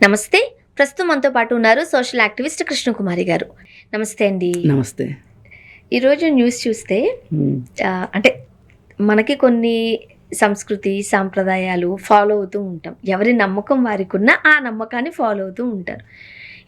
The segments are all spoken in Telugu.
నమస్తే. ప్రస్తుతం మనతో పాటు ఉన్నారు సోషల్ యాక్టివిస్ట్ కృష్ణకుమారి గారు. నమస్తే అండి. నమస్తే. ఈరోజు న్యూస్ చూస్తే అంటే మనకి కొన్ని సంస్కృతి సాంప్రదాయాలు ఫాలో అవుతూ ఉంటాం. ఎవరి నమ్మకం వారికి ఉన్న ఆ నమ్మకాన్ని ఫాలో అవుతూ ఉంటారు.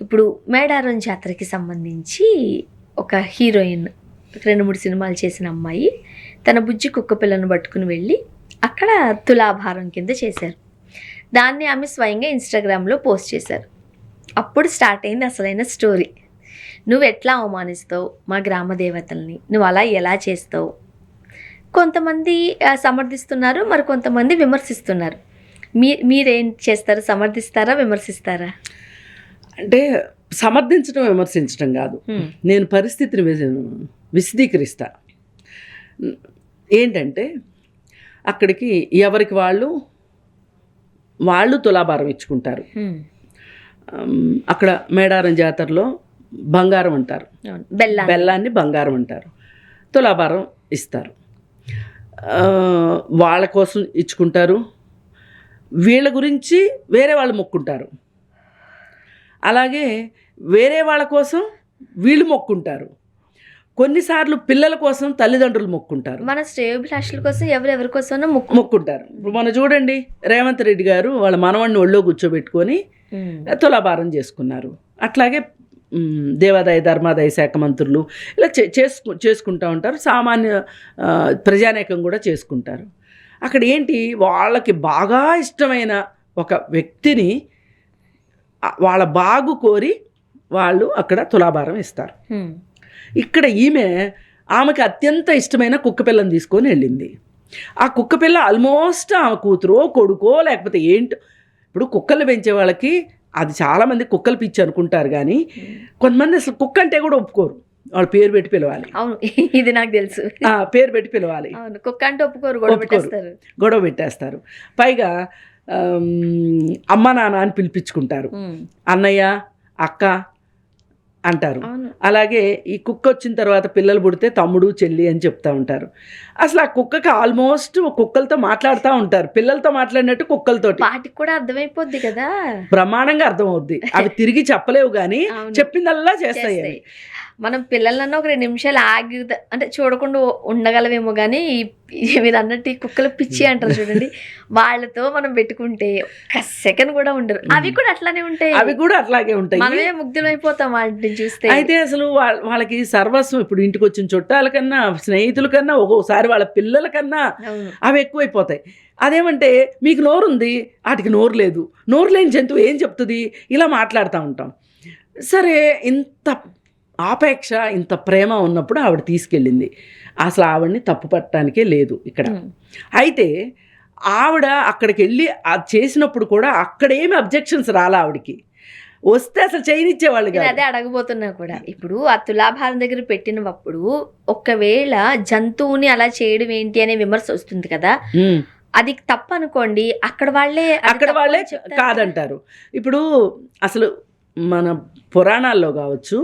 ఇప్పుడు మేడారం జాతరకి సంబంధించి ఒక హీరోయిన్ 2-3 సినిమాలు చేసిన అమ్మాయి తన బుజ్జి కుక్క పిల్లను పట్టుకుని వెళ్ళి అక్కడ తులాభారం కింద చేశారు. దాన్ని ఆమె స్వయంగా ఇన్స్టాగ్రామ్లో పోస్ట్ చేశారు. అప్పుడు స్టార్ట్ అయింది అసలైన స్టోరీ. నువ్వు ఎట్లా అవమానిస్తావు మా గ్రామ దేవతల్ని, నువ్వు అలా ఎలా చేస్తావు? కొంతమంది సమర్థిస్తున్నారు, మరి కొంతమంది విమర్శిస్తున్నారు. మీరేం చేస్తారు? సమర్థిస్తారా, విమర్శిస్తారా? అంటే సమర్థించడం విమర్శించడం కాదు, నేను పరిస్థితిని విశదీకరిస్తా. ఏంటంటే అక్కడికి ఎవరికి వాళ్ళు తులాభారం ఇచ్చుకుంటారు. అక్కడ మేడారం జాతరలో బంగారం అంటారు, బెల్లాన్ని బంగారం అంటారు, తులాభారం ఇస్తారు. వాళ్ళ కోసం ఇచ్చుకుంటారు, వీళ్ళ గురించి వేరే వాళ్ళు మొక్కుంటారు, అలాగే వేరే వాళ్ళ కోసం వీళ్ళు మొక్కుంటారు. కొన్నిసార్లు పిల్లల కోసం తల్లిదండ్రులు మొక్కుంటారు, మన శ్రేయోభిలాషుల కోసం ఎవరెవరి కోసం మొక్కుంటారు. ఇప్పుడు మనం చూడండి, రేవంత్ రెడ్డి గారు వాళ్ళ మనవడిని ఒళ్ళో కూర్చోబెట్టుకొని తులాభారం చేసుకున్నారు. అట్లాగే దేవాదాయ ధర్మాదాయ శాఖ మంత్రులు ఇలా చేసుకుంటూ ఉంటారు. సామాన్య ప్రజానేకం కూడా చేసుకుంటారు. అక్కడ ఏంటి, వాళ్ళకి బాగా ఇష్టమైన ఒక వ్యక్తిని వాళ్ళ బాగు కోరి వాళ్ళు అక్కడ తులాభారం ఇస్తారు. ఇక్కడ ఆమెకి అత్యంత ఇష్టమైన కుక్కపిల్లని తీసుకొని వెళ్ళింది. ఆ కుక్కపిల్ల ఆల్మోస్ట్ ఆమె కూతురో కొడుకో లేకపోతే ఏంటో. ఇప్పుడు కుక్కలు పెంచే వాళ్ళకి అది చాలామంది కుక్కలు పిచ్చి అనుకుంటారు, కానీ కొంతమంది అసలు కుక్క అంటే కూడా ఒప్పుకోరు. వాళ్ళు పేరు పెట్టి పిలవాలి. అవును, ఇది నాకు తెలుసు. పేరు పెట్టి పిలవాలి. కుక్క అంటే ఒప్పుకోరు, గొడవ పెట్టేస్తారు. పైగా అమ్మ నాన్న అని పిలిపించుకుంటారు, అన్నయ్య అక్క అంటారు. అలాగే ఈ కుక్క వచ్చిన తర్వాత పిల్లలు పుడితే తమ్ముడు చెల్లి అని చెప్తా ఉంటారు. అసలు ఆ కుక్కకి ఆల్మోస్ట్ కుక్కలతో మాట్లాడుతూ ఉంటారు, పిల్లలతో మాట్లాడినట్టు కుక్కలతోటి. వాటికి కూడా అర్థమైపోద్ది కదా, బ్రహ్మాండంగా అర్థమవుద్ది. అవి తిరిగి చెప్పలేవు కానీ చెప్పిందల్లా చేస్తాయి. మనం పిల్లలన్నా ఒక 2 నిమిషాలు ఆగి అంటే చూడకుండా ఉండగలవేమో, కానీ మీరు అన్నట్టు ఈ కుక్కలు పిచ్చి అంటారు చూడండి, వాళ్ళతో మనం పెట్టుకుంటే ఒక సెకండ్ కూడా ఉండరు. అవి కూడా అట్లానే ఉంటాయి, అవి కూడా అట్లాగే ఉంటాయి. మనమే ముగ్ధులైపోతాం వాటిని చూస్తే. అయితే అసలు వాళ్ళకి సర్వస్వం. ఇప్పుడు ఇంటికి వచ్చిన చుట్టాల కన్నా, స్నేహితుల కన్నా, ఒక్కొక్కసారి వాళ్ళ పిల్లల కన్నా అవి ఎక్కువైపోతాయి. అదేమంటే మీకు నోరుంది, వాటికి నోరు లేదు, నోరు లేని జంతువు ఏం చెప్తుంది, ఇలా మాట్లాడుతూ ఉంటాం. సరే, ఇంత ఆపేక్ష ఇంత ప్రేమ ఉన్నప్పుడు ఆవిడ తీసుకెళ్ళింది. అసలు ఆవిడని తప్పు పట్టడానికే లేదు ఇక్కడ. అయితే ఆవిడ అక్కడికి వెళ్ళి అది చేసినప్పుడు కూడా అక్కడేమి అబ్జెక్షన్స్ రాలా ఆవిడకి. వస్తే అసలు చేయనిచ్చేవాళ్ళు కాదు. అదే అడగబోతున్నా కూడా. ఇప్పుడు ఆ తులాభారం దగ్గర పెట్టినప్పుడు ఒకవేళ జంతువుని అలా చేయడం ఏంటి అనే విమర్శ వస్తుంది కదా, అది తప్పు అనుకోండి, అక్కడ వాళ్ళే కాదంటారు. ఇప్పుడు అసలు మన పురాణాల్లో కావచ్చు,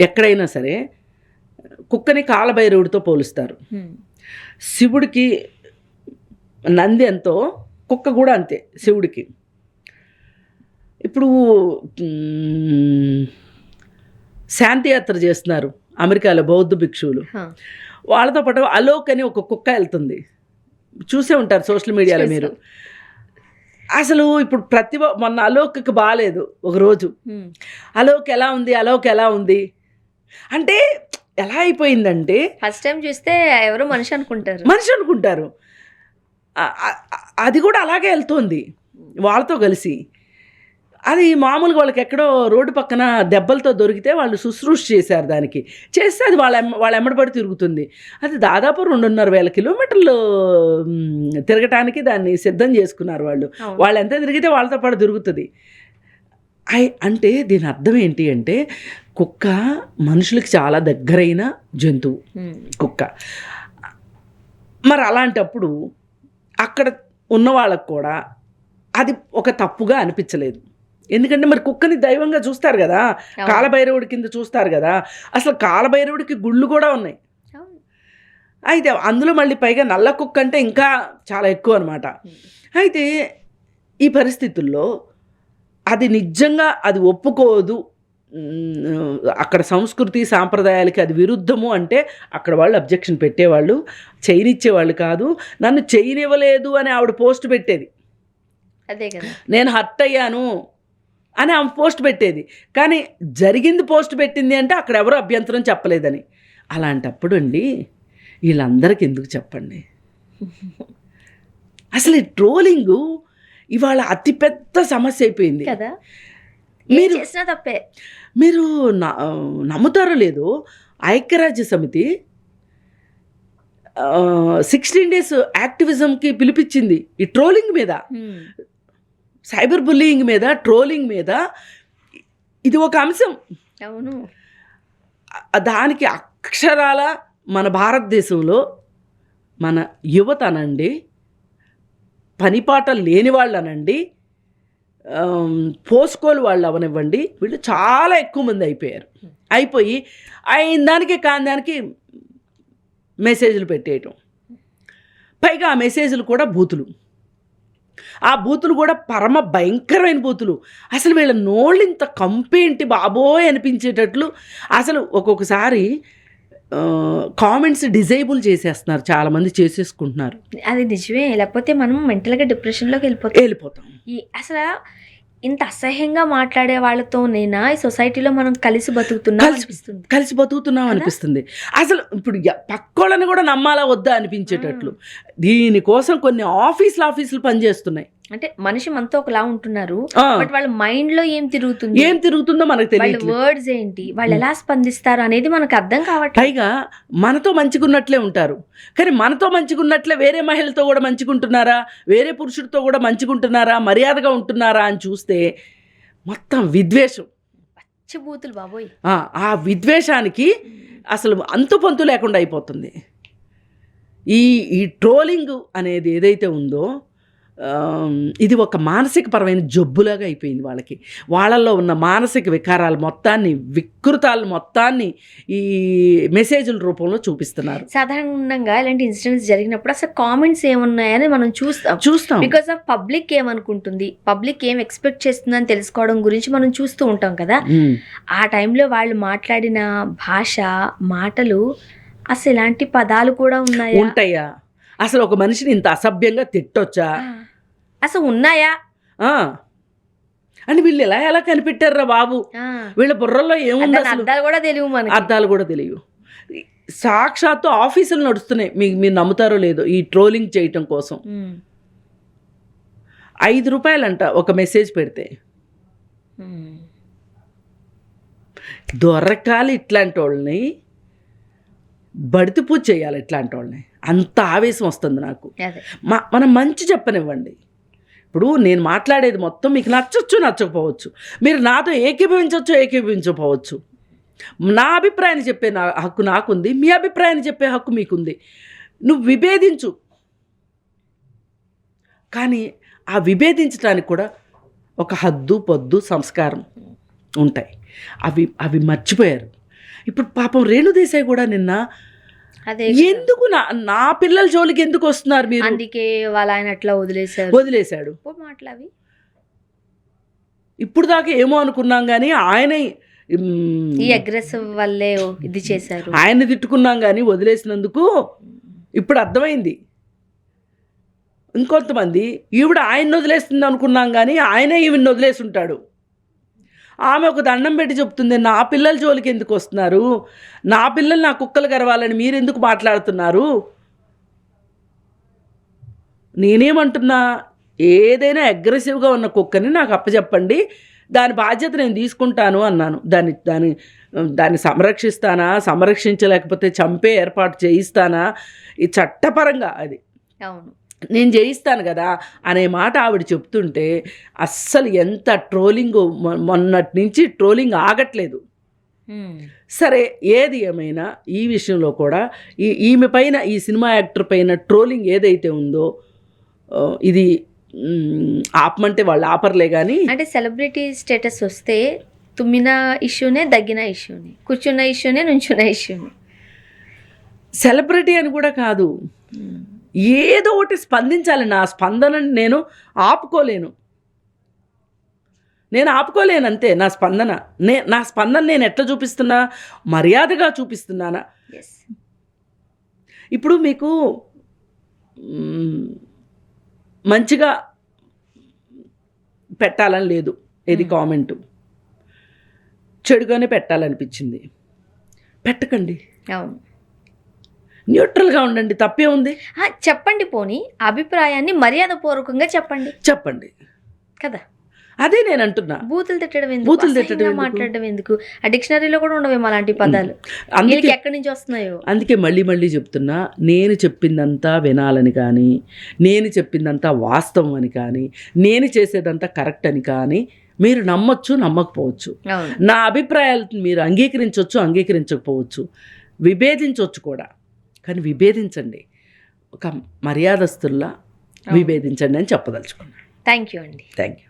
ఎక్కడైనా సరే కుక్కని కాలభైరవుడితో పోలుస్తారు. శివుడికి నంది ఎంతో, కుక్క కూడా అంతే శివుడికి. ఇప్పుడు శాంతియాత్ర చేస్తున్నారు అమెరికాలో బౌద్ధ భిక్షువులు. వాళ్ళతో పాటు అలోక్ అని ఒక కుక్క వెళ్తుంది, చూసే ఉంటారు సోషల్ మీడియాలో మీరు. అసలు ఇప్పుడు మొన్న అలోక్కి బాగాలేదు ఒకరోజు. అలోక్ ఎలా ఉంది అంటే ఎలా అయిపోయిందంటే, ఫస్ట్ టైం చూస్తే ఎవరో మనిషి అనుకుంటారు. అది కూడా అలాగే వెళ్తుంది వాళ్ళతో కలిసి. అది మామూలుగా వాళ్ళకి ఎక్కడో రోడ్డు పక్కన దెబ్బలతో దొరికితే వాళ్ళు శుశ్రూష చేశారు, దానికి చేస్తే అది వాళ్ళ ఎమ్మడబడి తిరుగుతుంది. అది దాదాపు 2,500 కిలోమీటర్లు తిరగటానికి దాన్ని సిద్ధం చేసుకున్నారు వాళ్ళు ఎంత తిరిగితే వాళ్ళతో పాటు తిరుగుతుంది. అంటే దీని అర్థం ఏంటి అంటే, కుక్క మనుషులకి చాలా దగ్గరైన జంతువు కుక్క. మరి అలాంటప్పుడు అక్కడ ఉన్న వాళ్ళకు కూడా అది ఒక తప్పుగా అనిపించలేదు. ఎందుకంటే మరి కుక్కని దైవంగా చూస్తారు కదా, కాలభైరవుడి కింద చూస్తారు కదా. అసలు కాలభైరవుడికి గుళ్ళు కూడా ఉన్నాయి. అయితే అందులో మళ్ళీ పైగా నల్ల కుక్క అంటే ఇంకా చాలా ఎక్కువ అనమాట. అయితే ఈ పరిస్థితుల్లో అది నిజంగా అది ఒప్పుకోదు, అక్కడ సంస్కృతి సాంప్రదాయాలకి అది విరుద్ధము అంటే అక్కడ వాళ్ళు అబ్జెక్షన్ పెట్టేవాళ్ళు, చేయనిచ్చేవాళ్ళు కాదు. నన్ను చేయనివ్వలేదు అని ఆవిడ పోస్ట్ పెట్టేది, అదే కదా, నేను హర్ట్ అయ్యాను అని ఆమె పోస్ట్ పెట్టేది. కానీ జరిగింది పోస్ట్ పెట్టింది అంటే అక్కడ ఎవరు అభ్యంతరం చెప్పలేదని. అలాంటప్పుడు అండి వీళ్ళందరికీ ఎందుకు చెప్పండి? అసలు ఈ ట్రోలింగు ఇవాళ అతిపెద్ద సమస్య అయిపోయింది కదా. మీరు చేసినా తప్పే. మీరు నమ్ముతారో లేదో, ఐక్యరాజ్య సమితి 16 days యాక్టివిజంకి పిలిపించింది ఈ ట్రోలింగ్ మీద, సైబర్ బుల్లింగ్ మీద, ట్రోలింగ్ మీద. ఇది ఒక అంశం. అవును. దానికి అక్షరాల మన భారతదేశంలో మన యువత అనండి, పనిపాట లేని వాళ్ళు అనండి, పోసుకోలు వాళ్ళు అవనివ్వండి, వీళ్ళు చాలా ఎక్కువ మంది అయిపోయి అయిన దానికి కాని దానికి మెసేజ్లు పెట్టేయటం. పైగా ఆ మెసేజ్లు కూడా బూతులు. ఆ బూతులు కూడా పరమ భయంకరమైన బూతులు. అసలు వీళ్ళ నోళ్ళు ఇంత కంపేంటి బాబోయ్ అనిపించేటట్లు. అసలు ఒక్కొక్కసారి కామెంట్స్ డిజేబుల్ చేసేస్తున్నారు, చాలామంది చేసేసుకుంటున్నారు. అది నిజమే. లేకపోతే మనం మెంటల్గా డిప్రెషన్లోకి వెళ్ళిపోతాం. అసలు ఇంత అసహ్యంగా మాట్లాడే వాళ్ళతో నేనా ఈ సొసైటీలో మనం కలిసి బతుకుతున్నాం అనిపిస్తుంది. అసలు ఇప్పుడు పక్కోళ్ళని కూడా నమ్మాలా వద్దా అనిపించేటట్లు. దీనికోసం కొన్ని ఆఫీసులు పనిచేస్తున్నాయి. అంటే మనిషి మనతో ఒకలా ఉంటున్నారు, బట్ వాళ్ళ మైండ్ లో ఏం తిరుగుతుందో మనకు తెలియదు. వాళ్ళ వర్డ్స్ ఏంటి, వాళ్ళు ఎలా స్పందిస్తారు అనేది మనకు అర్థం కావట్లేదు. పైగా మనతో మంచిగున్నట్లే ఉంటారు, కానీ మనతో మంచిగున్నట్లే వేరే మహిళతో కూడా మంచిగుంటున్నారా, వేరే పురుషుడితో కూడా మంచిగుంటున్నారా, మర్యాదగా ఉంటున్నారా అని చూస్తే మొత్తం విద్వేషం, పచ్చిబూతులు బాబోయ్. ఆ విద్వేషానికి అసలు అంతు పొంతు లేకుండా అయిపోతుంది. ఈ ట్రోలింగ్ అనేది ఏదైతే ఉందో ఇది ఒక మానసిక పరమైన జబ్బులాగా అయిపోయింది వాళ్ళకి. వాళ్ళల్లో ఉన్న మానసిక వికారాలు మొత్తాన్ని, వికృతాలు మొత్తాన్ని ఈ మెసేజ్ల రూపంలో చూపిస్తున్నారు. సాధారణంగా ఇలాంటి ఇన్సిడెంట్స్ జరిగినప్పుడు అసలు కామెంట్స్ ఏమున్నాయని మనం చూస్తాం. బికాస్ ఆఫ్ పబ్లిక్ ఏమనుకుంటుంది, పబ్లిక్ ఏం ఎక్స్పెక్ట్ చేస్తుందని తెలుసుకోవడం గురించి మనం చూస్తూ ఉంటాం కదా. ఆ టైంలో వాళ్ళు మాట్లాడిన భాష, మాటలు, అసలు ఇలాంటి పదాలు కూడా ఉంటాయా? అసలు ఒక మనిషిని ఇంత అసభ్యంగా తిట్టొచ్చా? అసలు ఉన్నాయా అని వీళ్ళు ఎలా కనిపెట్టారా బాబు? వీళ్ళ బుర్రల్లో ఏముంది? అర్థాలు కూడా తెలియవు. సాక్షాత్తు ఆఫీసులు నడుస్తున్నాయి, మీరు నమ్ముతారో లేదో, ఈ ట్రోలింగ్ చేయటం కోసం. 5 రూపాయలంట ఒక మెసేజ్ పెడితే. దొరకాలి ఇట్లాంటి వాళ్ళని, బడితి పూజ చేయాలి ఇట్లాంటి వాళ్ళని. అంత ఆవేశం వస్తుంది నాకు. మనం మంచి చెప్పనివ్వండి. ఇప్పుడు నేను మాట్లాడేది మొత్తం మీకు నచ్చచ్చు, నచ్చకపోవచ్చు. మీరు నాతో ఏకీభవించకపోవచ్చు. నా అభిప్రాయాన్ని చెప్పే హక్కు నాకుంది, మీ అభిప్రాయాన్ని చెప్పే హక్కు మీకుంది. నువ్వు విభేదించు, కానీ ఆ విభేదించడానికి కూడా ఒక హద్దు, పొద్దు, సంస్కారం ఉంటాయి. అవి మర్చిపోయారు. ఇప్పుడు పాపం రేణుదేశాయ్ కూడా నిన్న ఎందుకు నా పిల్లల జోలికి ఎందుకు వస్తున్నారు మీరు, అందుకే వాళ్ళ ఆయన అట్లా వదిలేశాడు మాటలవి. ఇప్పుడు దాకా ఏమో అనుకున్నాం, కానీ ఆయన ఈ అగ్రెసివ్ వల్లే ఇది చేశారు. ఆయన్ని తిట్టుకున్నాం కానీ వదిలేసినందుకు ఇప్పుడు అర్థమైంది. ఇంకొంతమంది ఈవిడ ఆయన్ని వదిలేస్తుంది అనుకున్నాం కానీ ఆయనే ఈవిని వదిలేసి ఉంటాడు. ఆమె ఒక దండం పెట్టి చెప్తుంది, నా పిల్లల జోలికి ఎందుకు వస్తున్నారు, నా పిల్లలు నా కుక్కలు గరవాలని మీరెందుకు మాట్లాడుతున్నారు. నేనేమంటున్నా, ఏదైనా అగ్రెసివ్గా ఉన్న కుక్కని నాకు అప్పచెప్పండి, దాని బాధ్యత నేను తీసుకుంటాను అన్నాను. దాన్ని సంరక్షించలేకపోతే చంపే ఏర్పాటు చేయిస్తానా, ఈ చట్టపరంగా అది అవును నేను చేయిస్తాను కదా అనే మాట ఆవిడ చెప్తుంటే అస్సలు ఎంత ట్రోలింగ్, మొన్నటి నుంచి ట్రోలింగ్ ఆగట్లేదు. సరే, ఏది ఏమైనా ఈ విషయంలో కూడా ఈమె పైన, ఈ సినిమా యాక్టర్ పైన ట్రోలింగ్ ఏదైతే ఉందో ఇది ఆపమంటే వాళ్ళు ఆపర్లే. కానీ అంటే సెలబ్రిటీ స్టేటస్ వస్తే తుమ్మిన ఇష్యూనే, దగ్గిన ఇష్యూనే, కూర్చున్న ఇష్యూనే, నుంచున్న ఇష్యూనే. సెలబ్రిటీ అని కూడా కాదు, ఏదో ఒకటి స్పందించాలి. నా స్పందనని నేను ఆపుకోలేను. నేను ఆపుకోలేను అంతే. నా స్పందన నేను ఎట్లా చూపిస్తున్నా, మర్యాదగా చూపిస్తున్నానా? ఎస్. ఇప్పుడు మీకు మంచిగా పెట్టాలని లేదు, ఏది కామెంటు, చెడుగానే పెట్టాలనిపించింది, పెట్టకండి. అవును. న్యూట్రల్గా ఉండండి, తప్పే ఉంది. చెప్పండి, పోనీ అభిప్రాయాన్ని మర్యాదపూర్వకంగా చెప్పండి కదా. అదే నేను అంటున్నా. బూతులు తిట్టడం ఎందుకు, బూతులు తిట్టడం అసహ్యంగా ఎందుకు? మాట్లాడడం ఎందుకు? ఆ డిక్షనరీలో కూడా ఉండవేమో అలాంటి పదాలు. అందుకే వీళ్ళకి ఎక్కడి నుంచి వస్తున్నాయో. అందుకే మళ్ళీ చెప్తున్నా, నేను చెప్పిందంతా వినాలని కానీ, నేను చెప్పిందంతా వాస్తవం అని కానీ, నేను చేసేదంతా కరెక్ట్ అని కానీ మీరు నమ్మొచ్చు, నమ్మకపోవచ్చు. అవును. నా అభిప్రాయాలను మీరు అంగీకరించవచ్చు, అంగీకరించకపోవచ్చు, విభేదించవచ్చు కూడా. కానీ విభేదించండి, ఒక మర్యాదస్తుల్లా విభేదించండి అని చెప్పదలుచుకున్నాను. థ్యాంక్ యూ అండి. Thank you.